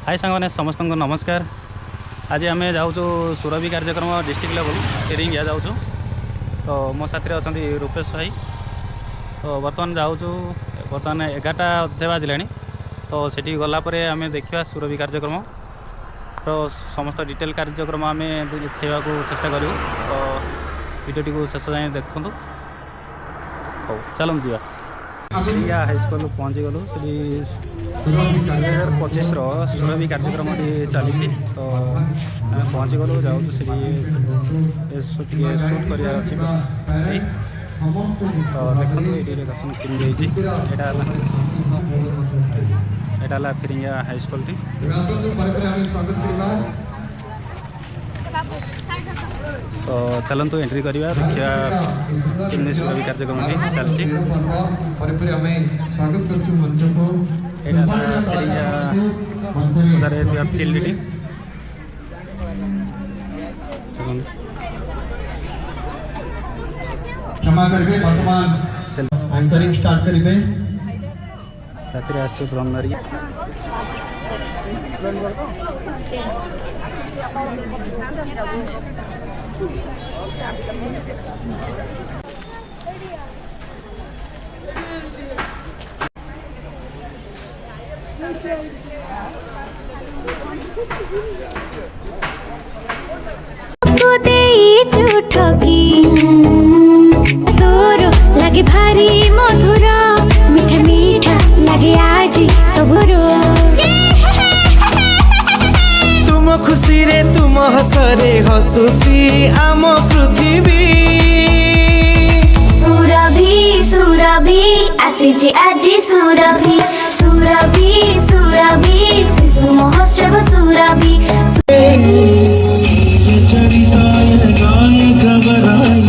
हाय सांग समस्त को नमस्कार। आज आम जाऊँ सुरभि कार्यक्रम डिस्ट्रिक्ट लेवल फेरिंगिया जाऊँ। तो मो साथी अच्छा रूपेश भाई। तो बर्तमान जाऊँ बर्तमान 11टा अधे बाजिला। तो सेठी गलापर आम देखा सुरभि कार्यक्रम तो समस्त डिटेल कार्यक्रम आम देखा चेष्टा करूँ। तो भिडियोटी को शेष जाए देखूँ। हो चलूँ जा हाईस्कल पहुँची गलु। से 2025 सुरभि कार्यक्रम चली। तो आम पहुँची गलु जाऊँ शूट करार अच्छी। तो देखो ये लोकेशन किन यहाँ फिरिंगिया हाईस्कल टी। तो चलतु एंट्री करवा देखिए किन सुरभि कार्यक्रम चलती। स्वागत कर मंच को फील्ड टी क्षमा करेंगे वर्तमान एंकरिंग स्टार्ट करेंगे। साथी आस ब्रह्मरी लगे भारी मधुर मीठा मीठा लगे आज सबरो। तुम खुशी रे तुम हसरे हसुची आम पृथ्वी। सुरभि सुरभि आसीची आजी सुरभि सुरभि सुरभि शिशु महोत्सव सुरभि। चरिताय गाय गवराय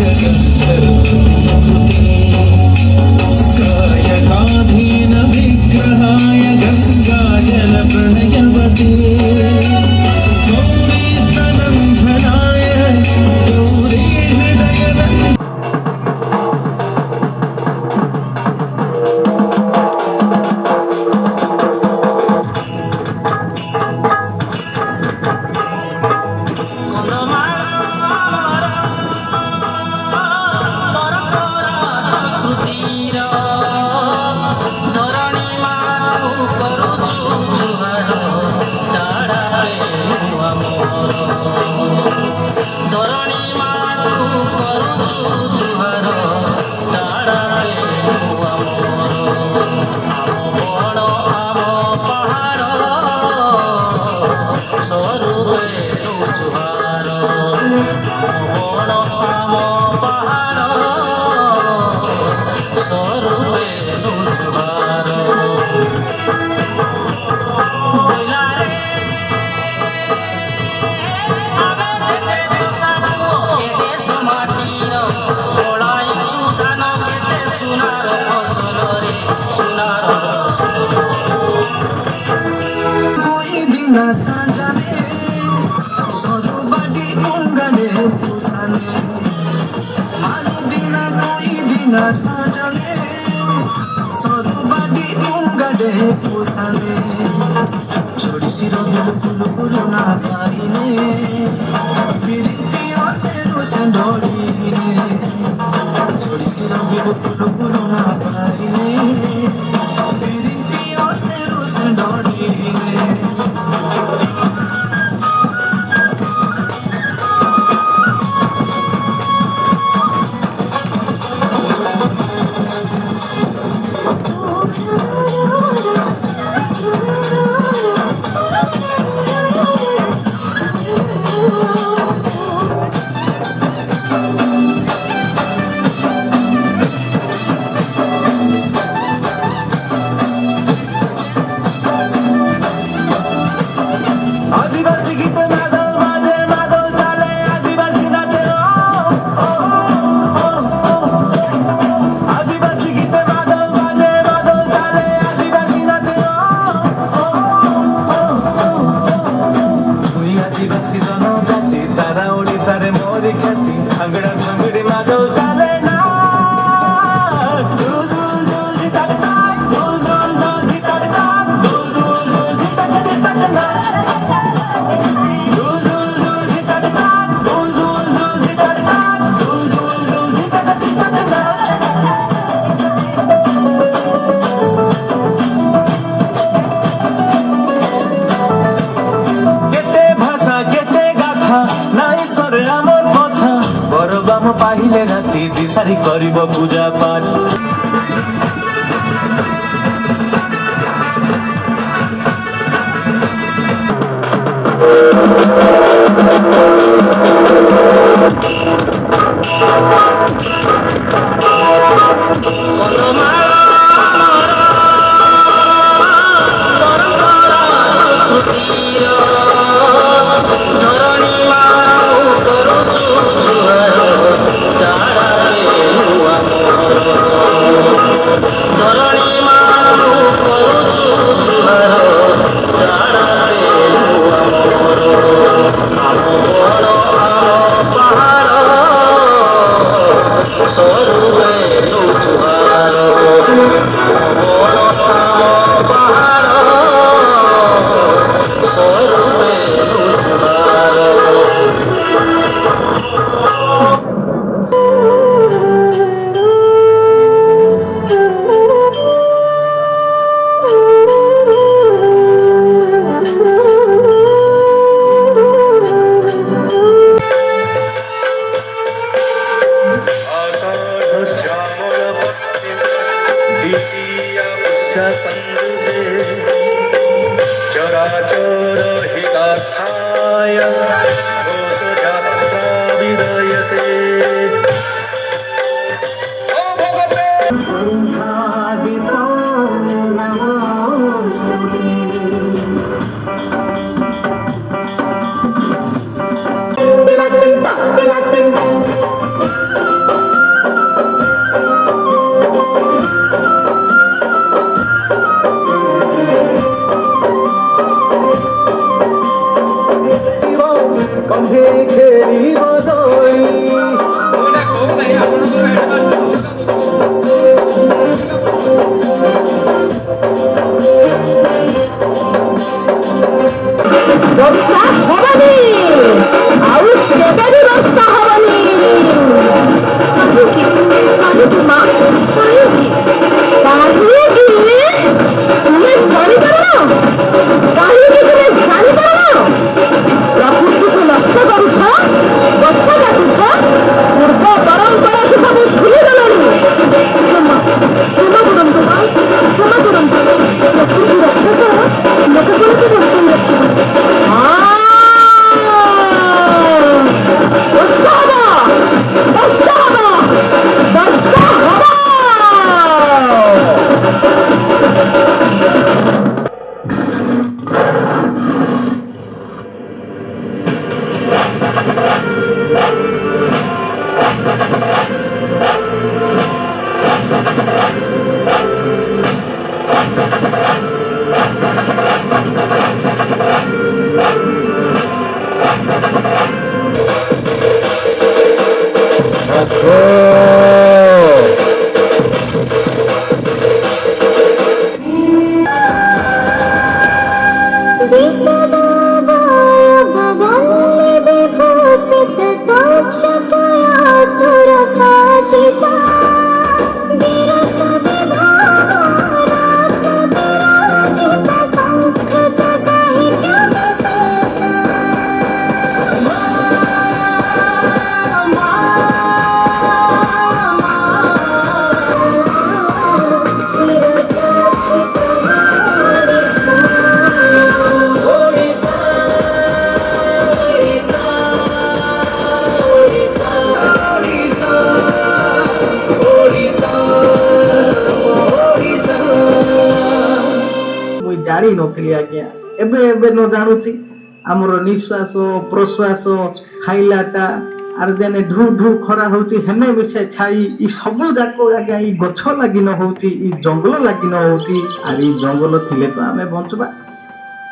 कायकाधीन विग्रहाय गंगा जल प्रणयवती। गौरी स्तनंधनाय गौरी हृदय सजले सरुबादी मुंगडे पुसाले छोड़सी बिल्कुल पुराना पाइने फिरिया से रोशनडोरीने छोड़सी बिल्कुल पुराना पाइने फिरिया से रोशनडोरीने। କରିବ ପୂଜା ପାଠ चराचर हितार्थाय घोषयात्रा विदयते कंधे खेली बदली ବର୍ଷା ହବନି ଆଉ କେବେ ବି ବର୍ଷା ହବନି କାହିଁକି କାହିଁକି ମା କାହିଁକି କାହିଁକି ତୁମେ ଜାଣିପାରୁନ କାହିଁକି ତୁମେ ଜାଣିପାରୁନ ପ୍ରକୃତିକୁ ନଷ୍ଟ କରୁଛ ଗଛ କାଟୁଛ ପୂର୍ବ ପରମ୍ପରାକୁ ସବୁ ଭୁଲିଗଲଣି କ୍ଷମା କ୍ଷମା କରନ୍ତୁ ମା କ୍ଷମା କରନ୍ତୁ ପ୍ରକୃତି ରକ୍ଷା ସହ ଲୋକମାନଙ୍କୁ ବଞ୍ଚାଇ ରଖିବା ବର୍ଷା ହବ ବର୍ଷା ହବ ବର୍ଷା ହବ ଜାଣି ନଥିଲି ଆଜ୍ଞା ଏବେ ଏବେ ନ ଜାଣୁଛି ଆମର ନିଶ୍ୱାସ ପ୍ରଶ୍ୱାସ ଖାଇଲାଟା ଆର୍ ଦେନେ ଢୁ ଢୁ ଖରା ହଉଛି ହେନେ ମିଶେ ଛାଇ ଇ ସବୁ ଯାକ ଆଜ୍ଞା ଇ ଗଛ ଲାଗି ନ ହଉଛି ଇ ଜଙ୍ଗଲ ଲାଗି ନ ହଉଛି ଆର୍ ଇ ଜଙ୍ଗଲ ଥିଲେ ତ ଆମେ ବଞ୍ଚବା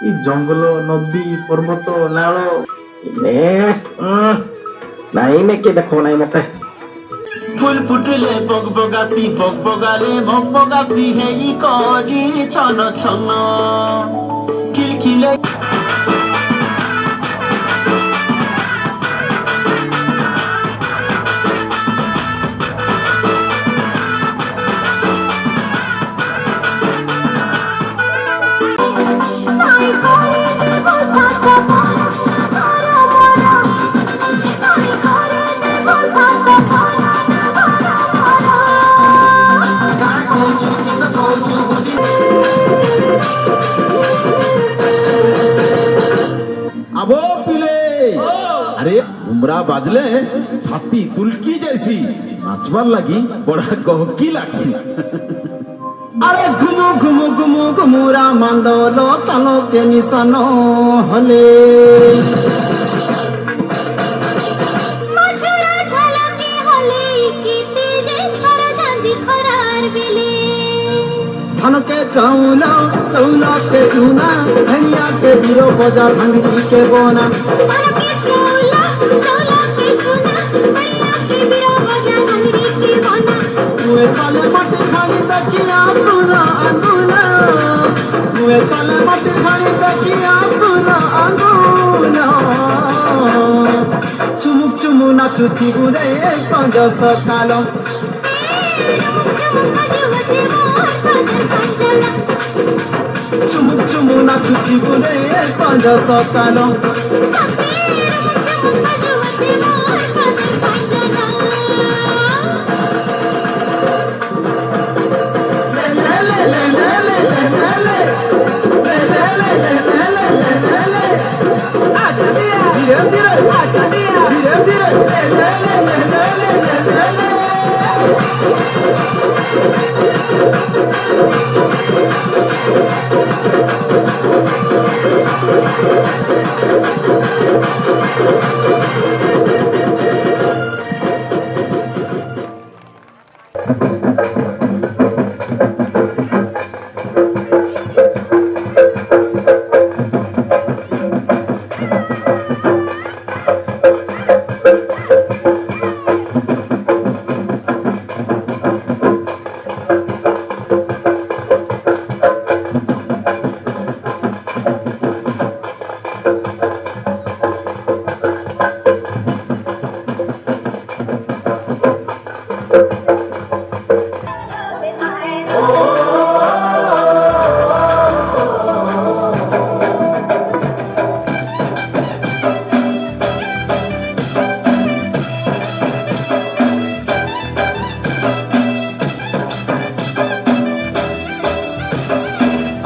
ଇ ଜଙ୍ଗଲ ନଦୀ ପର୍ବତ ନାଳ ନାଇଁ ନେ କିଏ ଦେଖ ନାଇଁ ମତେ ফুল ফুটিলে বগবগাসি বগবগালে ভগবগাসি হেই করি ছন ছন খিলখিলে डुमरा बाजले छाती तुलकी जैसी नाचबार लगी बड़ा गहकी लागसी। अरे घुमु घुमु घुमु घुमुरा मांदलो तालो के निशानो हले मछुरा झलके हले कीते जे खर झांझी खरार बेले धन के चौला चौला के चूना धनिया के बीरो बजा भंगी के बोना धन के चौला चौला के चूना बढ़िया के बिरो बजा भंगरी के बना मुए चले मटी खानी तकिया सुना अंगुना मुए चले मटी खानी तकिया सुना अंगुना चुमुक चुमु नाचुथी गुरे संज सकालो चुमुक चुमु नाचुथी गुरे संज सकालो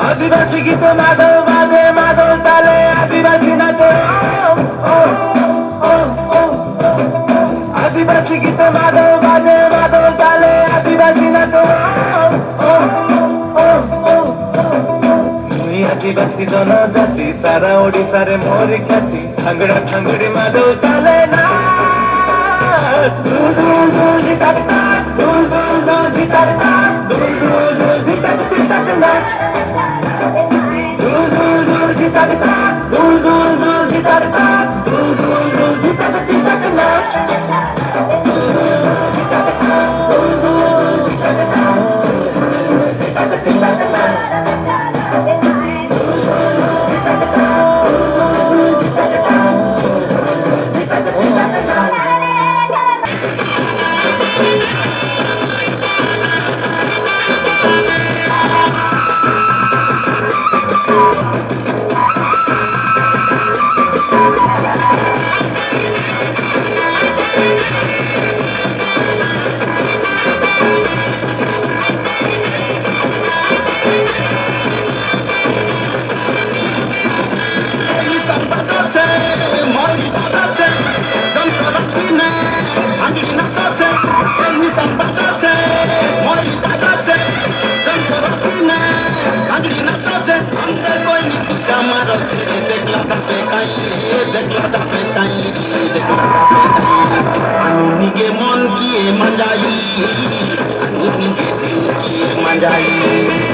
आदिवासी गीत माधव बाजे माधव ताले आदिवासी नाचो आदिवासी गीत माधव बाजे माधव ताले आदिवासी नाचो मुई आदिवासी जनजाति सारा ओडिशा रे मोरी ख्याति ठांगड़ा ठांगड़ी माधव ताले नाच दुल दुल दुल धिटाटा दुल दुल दुल धिटाटा दुल दुल दुल धिटाटा नाच के मन किए मजाई के जीव किए मजाई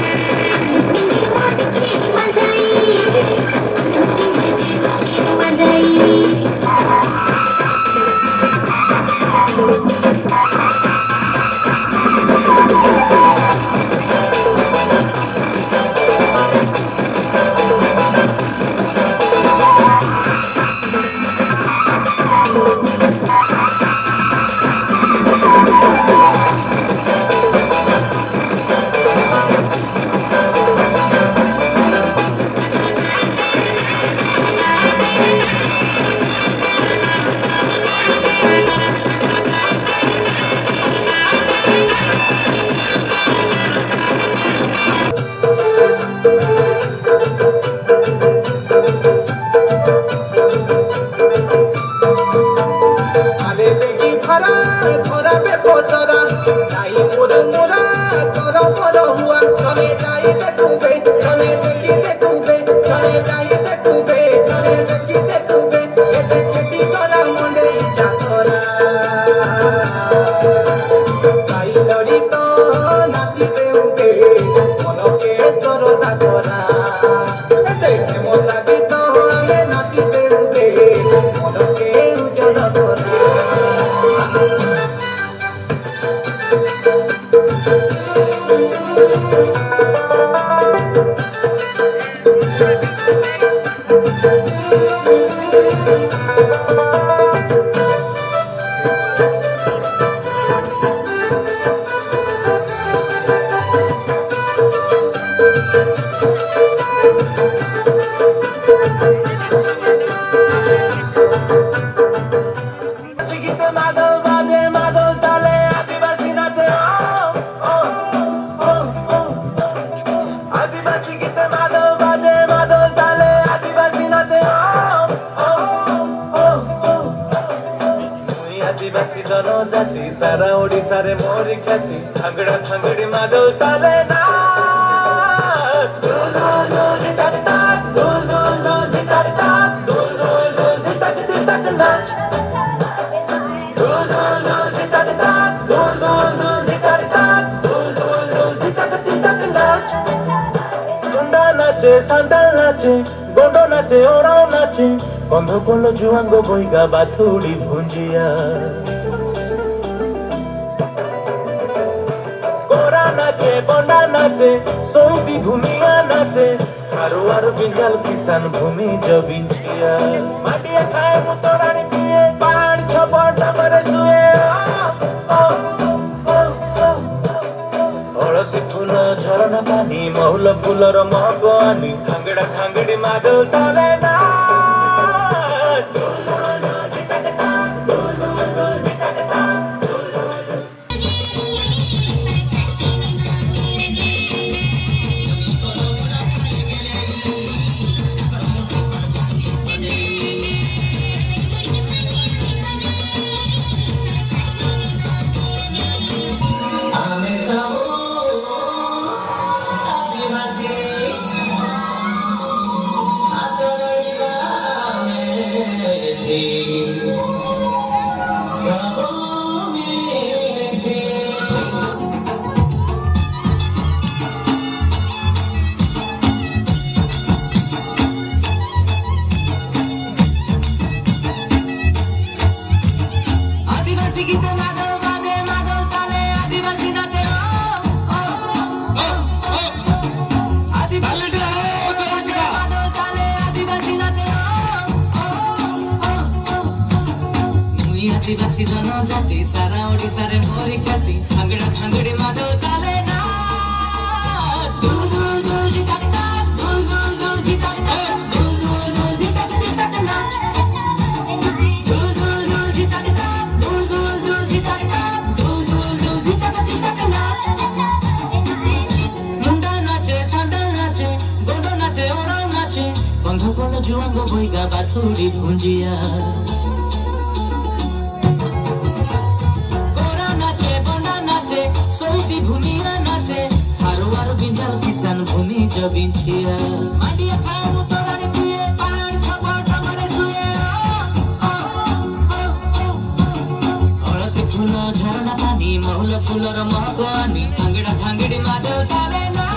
খোসরা যাই মোরা মোরা তোর মোর হুয়া চলে যাই দেখুবে চলে দেখি দেখুবে চলে যাই দেখুবে চলে দেখি দেখুবে এতে খেটি করা মনে ইচ্ছা করা যাই লড়ি তো নাচিবে উঠে মনকে সরদা করা এতে কেমন লাগে তো আমি নাচিবে উঠে মনকে উজ্জ্বল করা গীতে মাদল বাজে মাদল তালে আদিবাসী নাচে আদিবাসী গীতে মাদল বাজে মাদল তালে আদিবাসী নাচে মুই আদিবাসী জনজাতি সারা ওড়িশারে মোরি খ্যাতি ঠাঙ্গড়া ঠাঙ্গড়ি মাদল তালে না নাচে সান্তাল নাচে গন্ড নাচে ওরাও নাচে বন্ধ করলো জুয়াঙ্গ বইগা বাথুড়ি ভুঞ্জিয়া গোরা নাচে বন্ডা নাচে সৌদি ঘুমিয়া নাচে আরো আরো বিঞ্জাল কিষান ভূমি জবিঞ্চিয়া মাটিয়া খায় মুতরানি পিয়ে পাহাড় ছপর ডাবরে শুয়ে অଳସୀ ଫୁଲ ଝରଣା ପାଣି ମହୁଲ ଫୁଲର ମହକ ଆନି ଖାଙ୍ଗଡ଼ା ଖାଙ୍ଗଡ଼ି ମାଦଲ ତାଲେ ନା আদিবাসী গীতে মাদল বাজে মাদল তালে আদিবাসী নাচে আদিবাসী মাদল তালে আদিবাসী নাচে মুই আদিবাসী জনজাতি সারা ওড়িশারে মোরি খ্যাতি ঠাঙ্গড়া ঠাঙ্গড়ি মাদল তালে না দুল দুল দুল ধিতাক তাক দুল দুল দুল ধিতাক তাক দুল দুল দুল ধিতাক ধিতাক না দুল দুল দুল ধিতাক তাক দুল দুল দুল ধিতাক তাক দুল দুল দুল ধিতাক ধিতাক না মুন্ডা নাচে সান্তাল নাচে গন্ড নাচে ওরাও নাচে বন্ধ করলো জুয়াঙ্গ বইগা বাথুড়ি ভুঞ্জিয়া ঘুমিয়া নাচে আরো আরো বিঞ্জাল কিষান ভূমি জবিঞ্চিয়া মাটিয়া খায় মুতরানি পিয়ে পাহাড় ছপর ডাবরে শুয়ে অଳସୀ ফুল ঝরଣା পানি মহুল ফুলর মহক আনি খাଙ୍ଗড়া খাଙ୍ଗড়ি মাদল তালে না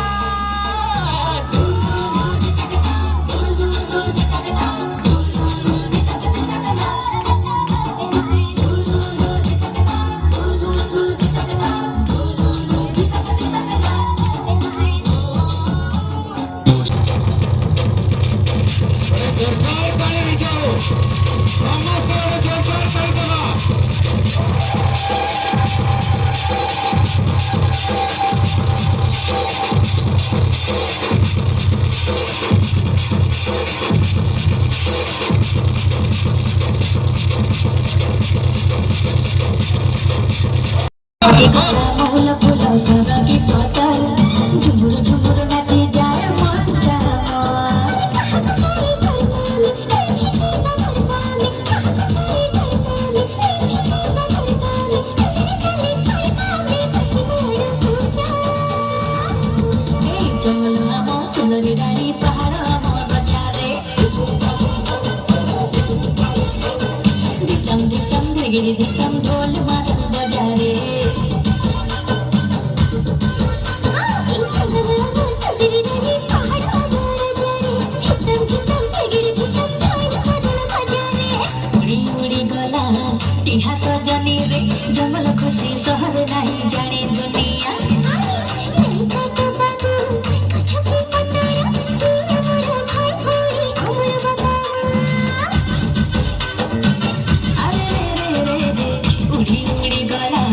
মহুল ফুল সরগি পাতাল ঝুমুর ঝুমুর নাচে যায় মনটা আমার ढिगिरी झिकम ढोल मादल बजारे सजनी रे जंगल खुशी सहर नहीं जाने दुनिया उड़ी उड़ी गला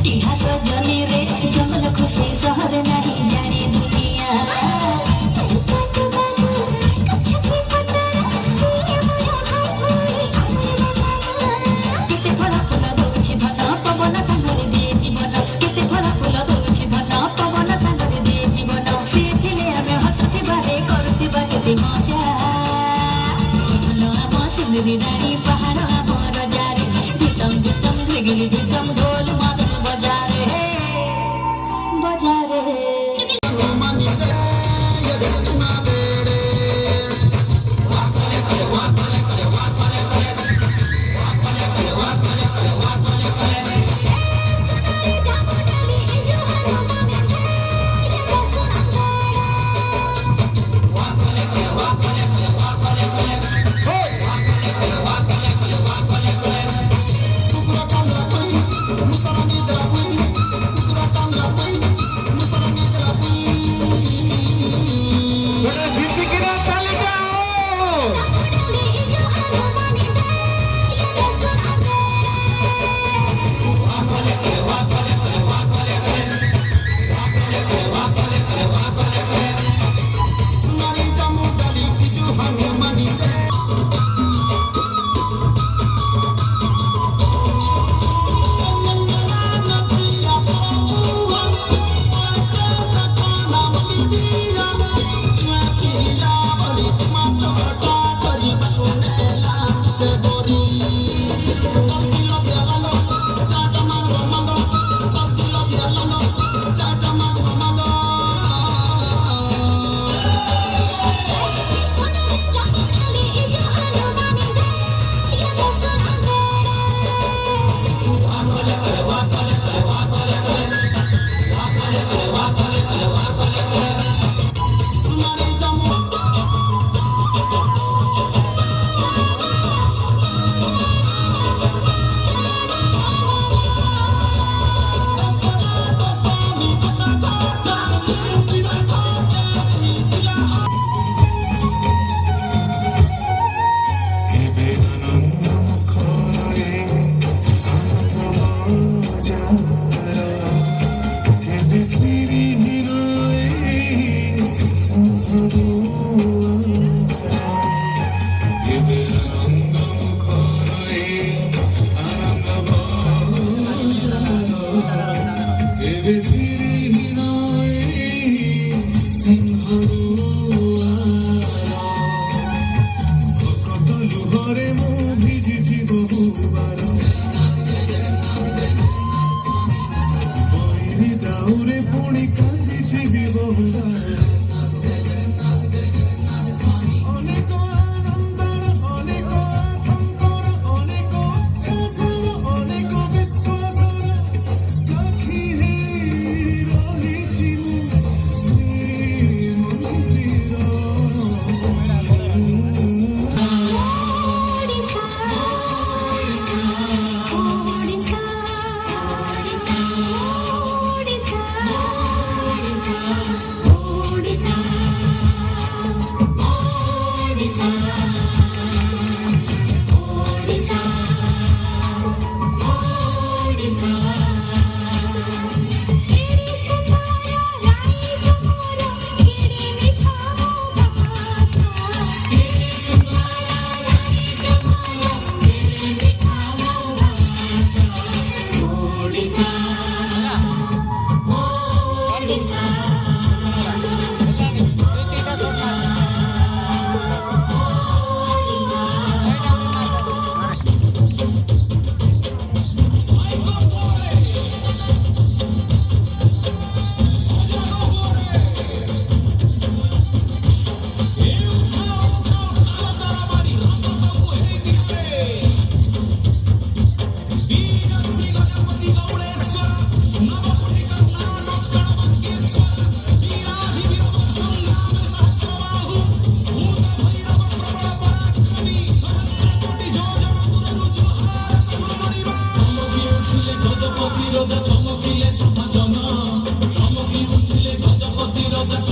टिहा सजनी रे जंगल खुशी सहर नहीं जाने दुनिया रानी पहाड़ मोर जारे धितम धितम धिगिरी धितम ढोल मादल बजारे बजारे Musara ରଜା ଚମକିଲେ ସଭା ଜନ ଚମକି ଉଠିଲେ ଗଜପତି ରଜା